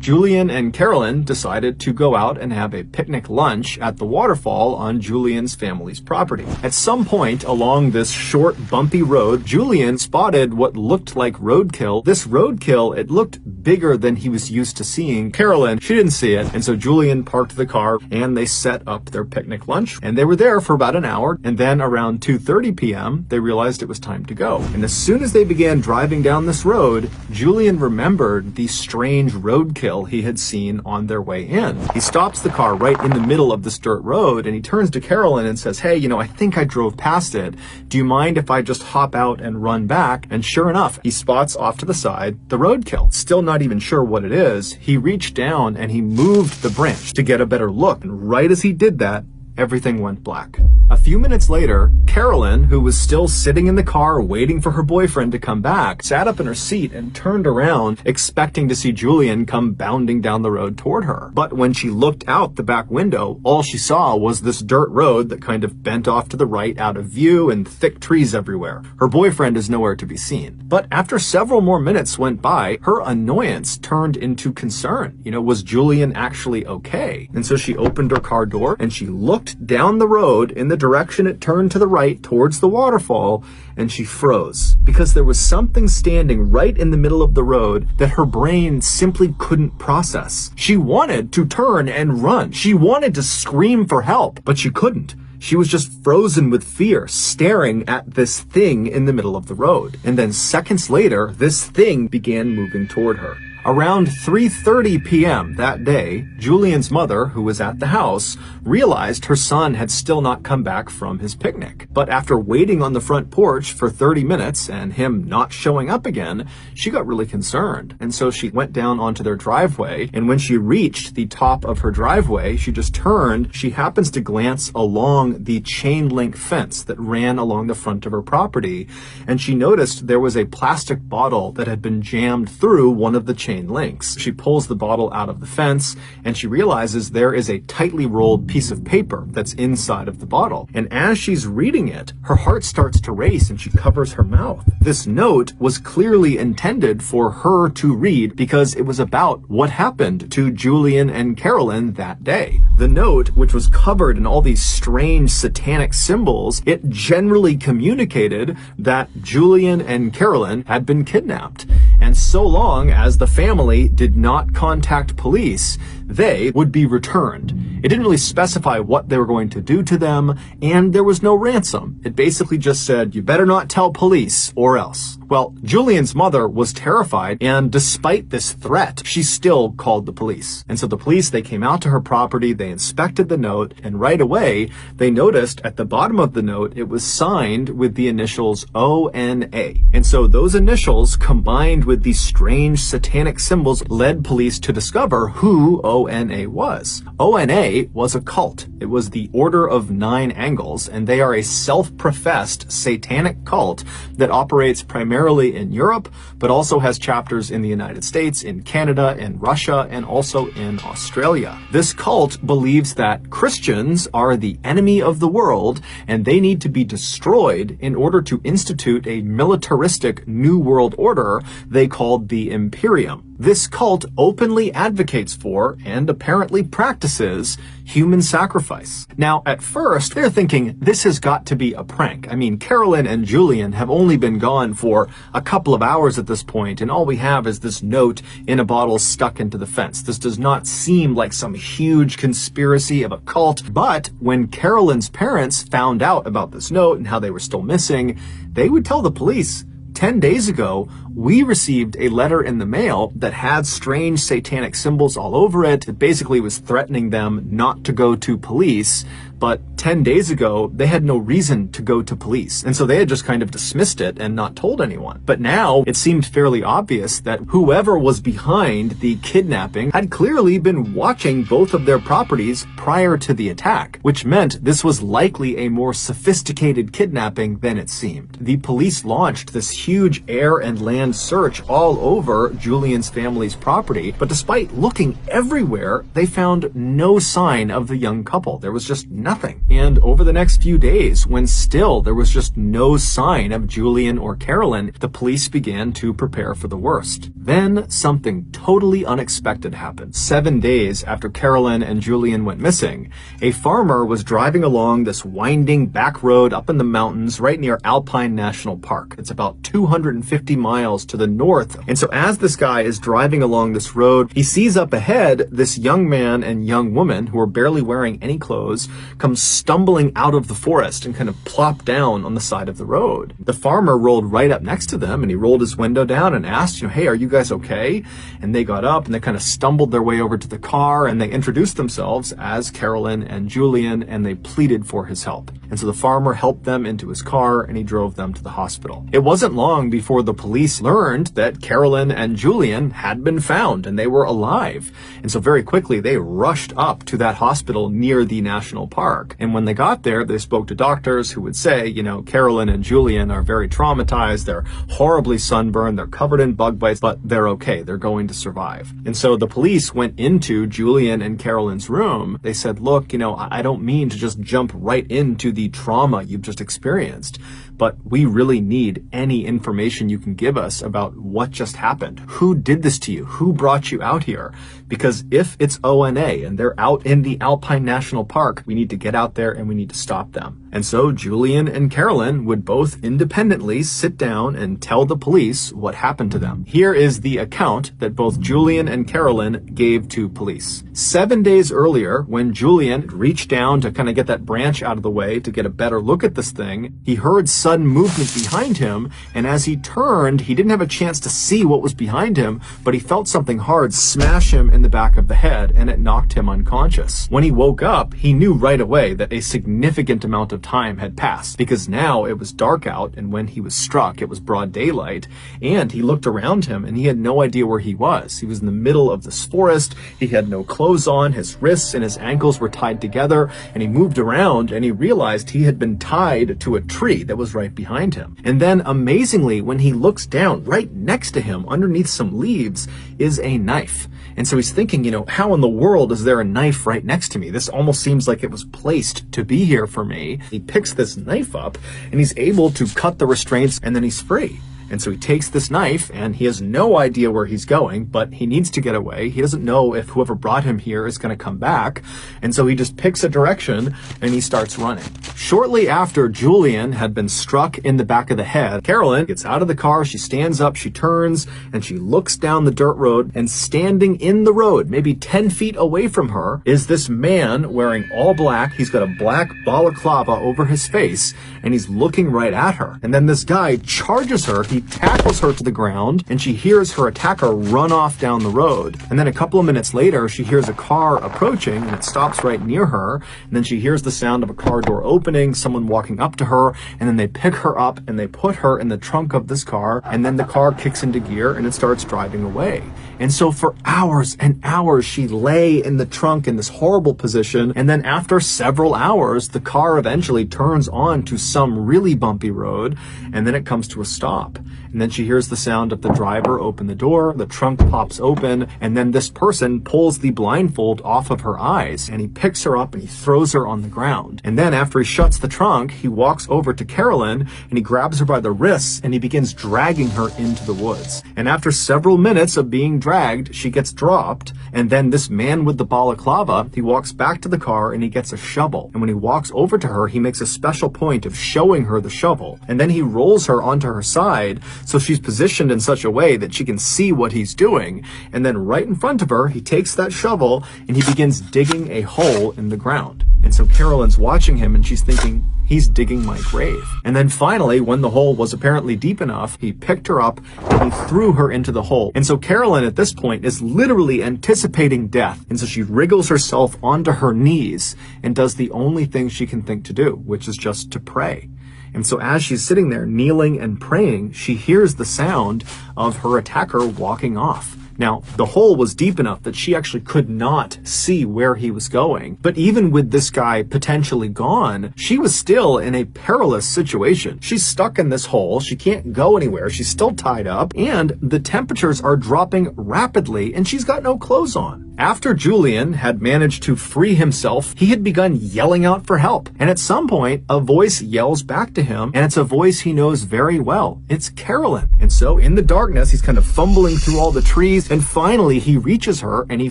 Julian and Carolyn decided to go out and have a picnic lunch at the waterfall on Julian's family's property. At some point along this short, bumpy road, Julian spotted what looked like roadkill. This roadkill, it looked bigger than he was used to seeing. Carolyn, she didn't see it, and so Julian parked the car and they set up their picnic lunch. And they were there for about an hour, and then around 2:30 p.m., they realized it was time to go. And as soon as they began driving down this road, Julian remembered the strange roadkill he had seen on their way in. He stops the car right in the middle of this dirt road and he turns to Carolyn and says, "Hey, I think I drove past it. Do you mind if I just hop out and run back?" And sure enough, he spots off to the side the roadkill. Still not even sure what it is, he reached down and he moved the branch to get a better look. And right as he did that, everything went black. A few minutes later, Carolyn, who was still sitting in the car waiting for her boyfriend to come back, sat up in her seat and turned around, expecting to see Julian come bounding down the road toward her. But when she looked out the back window, all she saw was this dirt road that kind of bent off to the right out of view and thick trees everywhere. Her boyfriend is nowhere to be seen. But after several more minutes went by, her annoyance turned into concern. Was Julian actually okay? And so she opened her car door and she looked down the road in the direction it turned to the right towards the waterfall, and she froze because there was something standing right in the middle of the road that her brain simply couldn't process. She wanted to turn and run. She wanted to scream for help, but she couldn't. She was just frozen with fear, staring at this thing in the middle of the road. And then seconds later, this thing began moving toward her. Around 3:30 p.m. that day, Julian's mother, who was at the house, realized her son had still not come back from his picnic. But after waiting on the front porch for 30 minutes and him not showing up again, she got really concerned. And so she went down onto their driveway, and when she reached the top of her driveway, she just turned. She happens to glance along the chain link fence that ran along the front of her property, and she noticed there was a plastic bottle that had been jammed through one of the chain links. She pulls the bottle out of the fence and she realizes there is a tightly rolled piece of paper that's inside of the bottle. And as she's reading it, her heart starts to race and she covers her mouth. This note was clearly intended for her to read because it was about what happened to Julian and Carolyn that day. The note, which was covered in all these strange satanic symbols, it generally communicated that Julian and Carolyn had been kidnapped. And so long as the family did not contact police, they would be returned. It didn't really specify what they were going to do to them, and there was no ransom. It basically just said, you better not tell police or else. Well, Julian's mother was terrified, and despite this threat, she still called the police. And so the police, they came out to her property, they inspected the note, and right away, they noticed at the bottom of the note, it was signed with the initials ONA. And so those initials, combined with these strange satanic symbols, led police to discover who ONA was. ONA was a cult. It was the Order of Nine Angles, and they are a self-professed satanic cult that operates primarily in Europe, but also has chapters in the United States, in Canada, in Russia, and also in Australia. This cult believes that Christians are the enemy of the world, and they need to be destroyed in order to institute a militaristic new world order they called the Imperium. This cult openly advocates for, and apparently practices, human sacrifice. Now, at first, they're thinking this has got to be a prank. I mean, Carolyn and Julian have only been gone for a couple of hours at this point, and all we have is this note in a bottle stuck into the fence. This does not seem like some huge conspiracy of a cult, but when Carolyn's parents found out about this note and how they were still missing, they would tell the police, 10 days ago, we received a letter in the mail that had strange satanic symbols all over it. It basically was threatening them not to go to police. But 10 days ago, they had no reason to go to police. And so they had just kind of dismissed it and not told anyone. But now it seemed fairly obvious that whoever was behind the kidnapping had clearly been watching both of their properties prior to the attack, which meant this was likely a more sophisticated kidnapping than it seemed. The police launched this huge air and land unmanned search all over Julian's family's property, but despite looking everywhere, they found no sign of the young couple. There was just nothing. And over the next few days, when still there was just no sign of Julian or Carolyn, the police began to prepare for the worst. Then something totally unexpected happened. 7 days after Carolyn and Julian went missing, a farmer was driving along this winding back road up in the mountains right near Alpine National Park. It's about 250 miles to the north. And so as this guy is driving along this road, he sees up ahead this young man and young woman who are barely wearing any clothes come stumbling out of the forest and kind of plop down on the side of the road. The farmer rolled right up next to them, and he rolled his window down and asked, hey, are you guys okay? And they got up and they kind of stumbled their way over to the car, and they introduced themselves as Carolyn and Julian, and they pleaded for his help. And so the farmer helped them into his car and he drove them to the hospital. It wasn't long before the police learned that Carolyn and Julian had been found and they were alive. And so very quickly they rushed up to that hospital near the national park. And when they got there, they spoke to doctors who would say, Carolyn and Julian are very traumatized. They're horribly sunburned. They're covered in bug bites, but they're okay. They're going to survive. And so the police went into Julian and Carolyn's room. They said, look, I don't mean to just jump right into the trauma you've just experienced, but we really need any information you can give us about what just happened. Who did this to you? Who brought you out here? Because if it's ONA and they're out in the Alpine National Park, we need to get out there and we need to stop them. And so Julian and Carolyn would both independently sit down and tell the police what happened to them. Here is the account that both Julian and Carolyn gave to police. 7 days earlier, when Julian reached down to kind of get that branch out of the way to get a better look at this thing, he heard sudden movement behind him, and as he turned, he didn't have a chance to see what was behind him, but he felt something hard smash him in the back of the head, and it knocked him unconscious. When he woke up, he knew right away that a significant amount of time had passed, because now it was dark out, and when he was struck, it was broad daylight, and he looked around him, and he had no idea where he was. He was in the middle of this forest, he had no clothes on, his wrists and his ankles were tied together, and he moved around, and he realized he had been tied to a tree that was right behind him. And then, amazingly, when he looks down, right next to him, underneath some leaves, is a knife. And so he's thinking, how in the world is there a knife right next to me? This almost seems like it was placed to be here for me. He picks this knife up, and he's able to cut the restraints, and then he's free. And so he takes this knife, and he has no idea where he's going, but he needs to get away. He doesn't know if whoever brought him here is going to come back. And so he just picks a direction, and he starts running. Shortly after Julian had been struck in the back of the head, Carolyn gets out of the car, she stands up, she turns, and she looks down the dirt road, and standing in the road, maybe 10 feet away from her, is this man wearing all black. He's got a black balaclava over his face, and he's looking right at her. And then this guy charges her. He tackles her to the ground, and she hears her attacker run off down the road. And then a couple of minutes later, she hears a car approaching, and it stops right near her. And then she hears the sound of a car door opening, someone walking up to her, and then they pick her up and they put her in the trunk of this car, and then the car kicks into gear and it starts driving away. And so for hours and hours, she lay in the trunk in this horrible position. And then after several hours, the car eventually turns on to some really bumpy road, and then it comes to a stop. And then she hears the sound of the driver open the door, the trunk pops open, and then this person pulls the blindfold off of her eyes, and he picks her up and he throws her on the ground. And then after he shuts the trunk, he walks over to Carolyn and he grabs her by the wrists and he begins dragging her into the woods. And after several minutes of being dragged, she gets dropped, and then this man with the balaclava, he walks back to the car and he gets a shovel. And when he walks over to her, he makes a special point of showing her the shovel. And then he rolls her onto her side, so she's positioned in such a way that she can see what he's doing. And then right in front of her, he takes that shovel and he begins digging a hole in the ground. And so Carolyn's watching him and she's thinking, he's digging my grave. And then finally, when the hole was apparently deep enough, he picked her up and he threw her into the hole. And so Carolyn at this point is literally anticipating death. And so she wriggles herself onto her knees and does the only thing she can think to do, which is just to pray. And so as she's sitting there kneeling and praying, she hears the sound of her attacker walking off. Now, the hole was deep enough that she actually could not see where he was going. But even with this guy potentially gone, she was still in a perilous situation. She's stuck in this hole. She can't go anywhere. She's still tied up, and the temperatures are dropping rapidly, and she's got no clothes on. After Julian had managed to free himself, he had begun yelling out for help. And at some point, a voice yells back to him, and it's a voice he knows very well. It's Carolyn. And so in the darkness, he's kind of fumbling through all the trees, and finally he reaches her and he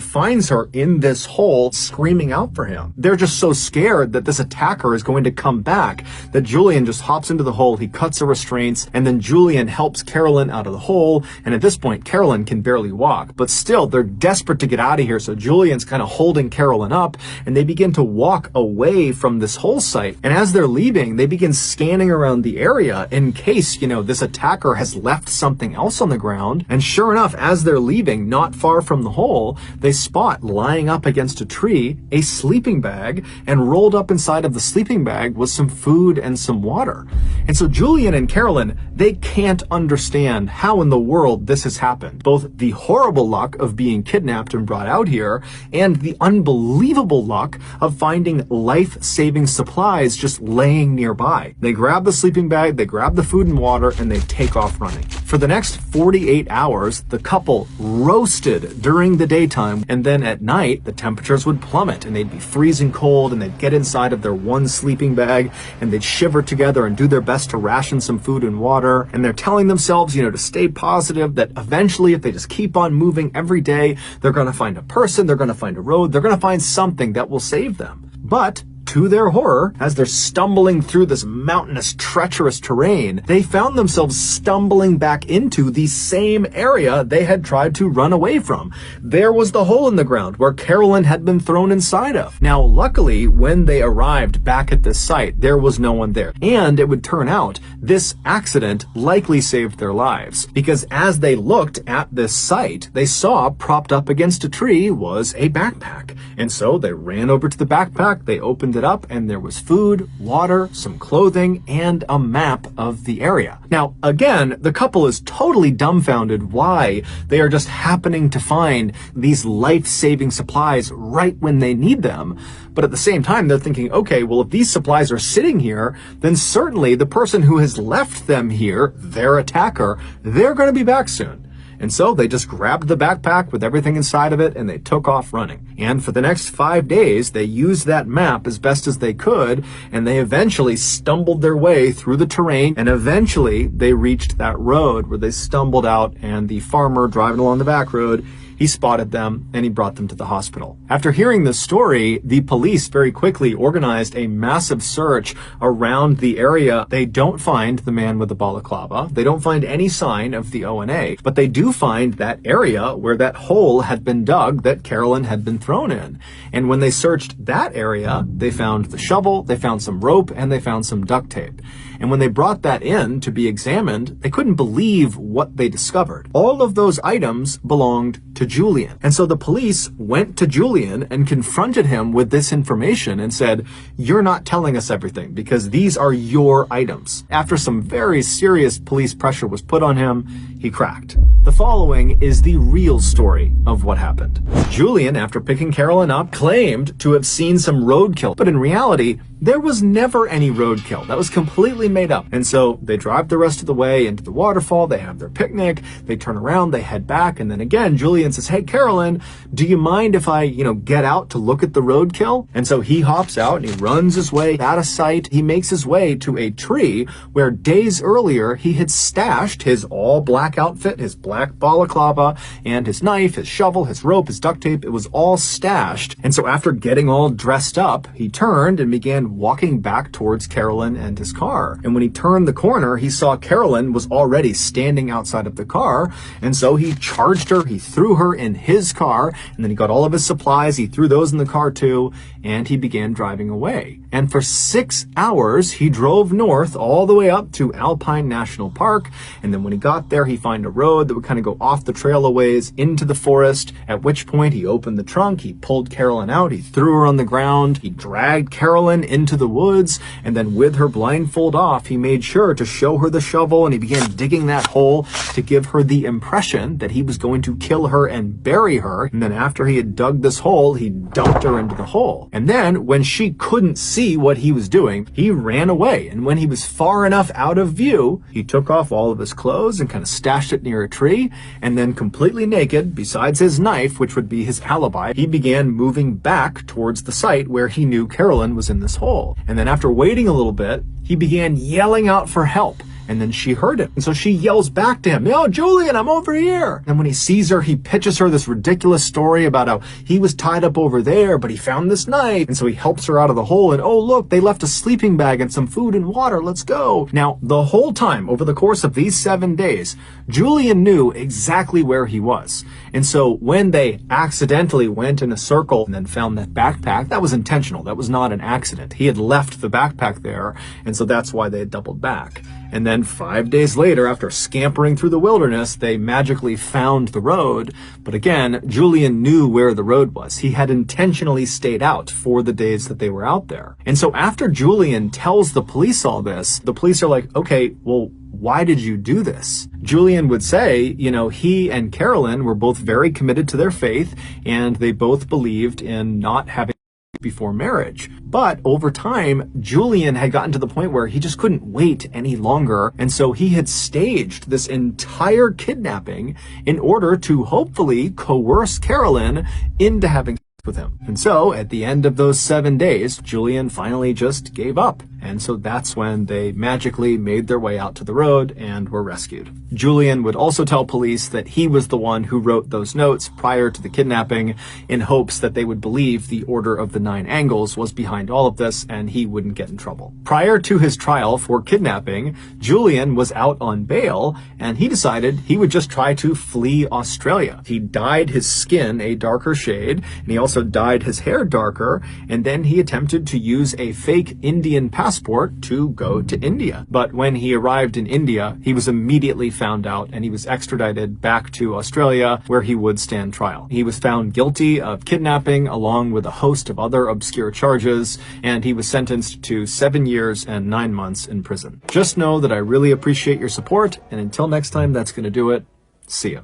finds her in this hole screaming out for him. They're just so scared that this attacker is going to come back that Julian just hops into the hole, he cuts the restraints, and then Julian helps Carolyn out of the hole. And at this point, Carolyn can barely walk, but still they're desperate to get out of here. So Julian's kind of holding Carolyn up, and they begin to walk away from this hole site. And as they're leaving, they begin scanning around the area in case, this attacker has left something else on the ground. And sure enough, as they're leaving, not far from the hole, they spot lying up against a tree a sleeping bag, and rolled up inside of the sleeping bag was some food and some water. And so Julian and Carolyn, they can't understand how in the world this has happened. Both the horrible luck of being kidnapped and brought out here, and the unbelievable luck of finding life-saving supplies just laying nearby. They grab the sleeping bag, they grab the food and water, and they take off running. For the next 48 hours, the couple roasted during the daytime, and then at night, the temperatures would plummet, and they'd be freezing cold, and they'd get inside of their one sleeping bag, and they'd shiver together and do their best to ration some food and water. And they're telling themselves, to stay positive, that eventually, if they just keep on moving every day, they're going to find a person, they're going to find a road, they're going to find something that will save them. But to their horror, as they're stumbling through this mountainous, treacherous terrain, they found themselves stumbling back into the same area they had tried to run away from. There was the hole in the ground where Carolyn had been thrown inside of. Now, luckily, when they arrived back at this site, there was no one there. And it would turn out this accident likely saved their lives, because as they looked at this site, they saw propped up against a tree was a backpack. And so they ran over to the backpack, they opened it up, and there was food, water, some clothing, and a map of the area. Now, again, the couple is totally dumbfounded why they are just happening to find these life-saving supplies right when they need them. But at the same time, they're thinking, okay, well, if these supplies are sitting here, then certainly the person who has left them here, their attacker, they're going to be back soon. And so they just grabbed the backpack with everything inside of it, and they took off running. And for the next 5 days, they used that map as best as they could, and they eventually stumbled their way through the terrain, and eventually they reached that road where they stumbled out, and the farmer driving along the back road, he spotted them, and he brought them to the hospital. After hearing this story, the police very quickly organized a massive search around the area. They don't find the man with the balaclava. They don't find any sign of the ONA, but they do find that area where that hole had been dug that Carolyn had been thrown in. And when they searched that area, they found the shovel, they found some rope, and they found some duct tape. And when they brought that in to be examined, they couldn't believe what they discovered. All of those items belonged to Julian. And so the police went to Julian and confronted him with this information and said, "You're not telling us everything because these are your items." After some very serious police pressure was put on him, he cracked. The following is the real story of what happened. Julian, after picking Carolyn up, claimed to have seen some roadkill, but in reality, there was never any roadkill. That was completely made up. And so they drive the rest of the way into the waterfall, they have their picnic, they turn around, they head back, and then again, Julian says, "Hey, Carolyn, do you mind if I, get out to look at the roadkill?" And so he hops out and he runs his way out of sight. He makes his way to a tree where days earlier he had stashed his all black outfit, his black balaclava, and his knife, his shovel, his rope, his duct tape. It was all stashed. And so after getting all dressed up, he turned and began walking back towards Carolyn and his car. And when he turned the corner, he saw Carolyn was already standing outside of the car. And so he charged her, he threw her in his car, and then he got all of his supplies, he threw those in the car too, and he began driving away. And for 6 hours, he drove north all the way up to Alpine National Park. And then when he got there, he found a road that would kind of go off the trail a ways into the forest, at which point he opened the trunk, he pulled Carolyn out, he threw her on the ground, he dragged Carolyn into the woods, and then with her blindfold off, he made sure to show her the shovel, and he began digging that hole to give her the impression that he was going to kill her and bury her. And then after he had dug this hole, he dumped her into the hole. And then when she couldn't see what he was doing, he ran away. And when he was far enough out of view, he took off all of his clothes and kind of stashed it near a tree. And then completely naked, besides his knife, which would be his alibi, he began moving back towards the site where he knew Carolyn was in this hole. And then after waiting a little bit, he began yelling out for help. And then she heard it. And so she yells back to him, "Yo, Julian, I'm over here." And when he sees her, he pitches her this ridiculous story about how he was tied up over there, but he found this knife. And so he helps her out of the hole. And oh, look, they left a sleeping bag and some food and water. Let's go. Now, the whole time, over the course of these 7 days, Julian knew exactly where he was. And so when they accidentally went in a circle and then found that backpack, that was intentional. That was not an accident. He had left the backpack there. And so that's why they had doubled back. And then 5 days later, after scampering through the wilderness, they magically found the road. But again, Julian knew where the road was. He had intentionally stayed out for the days that they were out there. And so after Julian tells the police all this, the police are like, okay, well, why did you do this? Julian would say, you know, he and Carolyn were both very committed to their faith, and they both believed in not having before marriage. But over time, Julian had gotten to the point where he just couldn't wait any longer. And so he had staged this entire kidnapping in order to hopefully coerce Carolyn into having sex with him. And so at the end of those 7 days, Julian finally just gave up. And so that's when they magically made their way out to the road and were rescued. Julian would also tell police that he was the one who wrote those notes prior to the kidnapping in hopes that they would believe the Order of the Nine Angles was behind all of this and he wouldn't get in trouble. Prior to his trial for kidnapping, Julian was out on bail and he decided he would just try to flee Australia. He dyed his skin a darker shade and he also dyed his hair darker, and then he attempted to use a fake Indian passport to go to India. But when he arrived in India, he was immediately found out and he was extradited back to Australia where he would stand trial. He was found guilty of kidnapping along with a host of other obscure charges, and he was sentenced to 7 years and 9 months in prison. Just know that I really appreciate your support, and until next time, that's going to do it. See ya.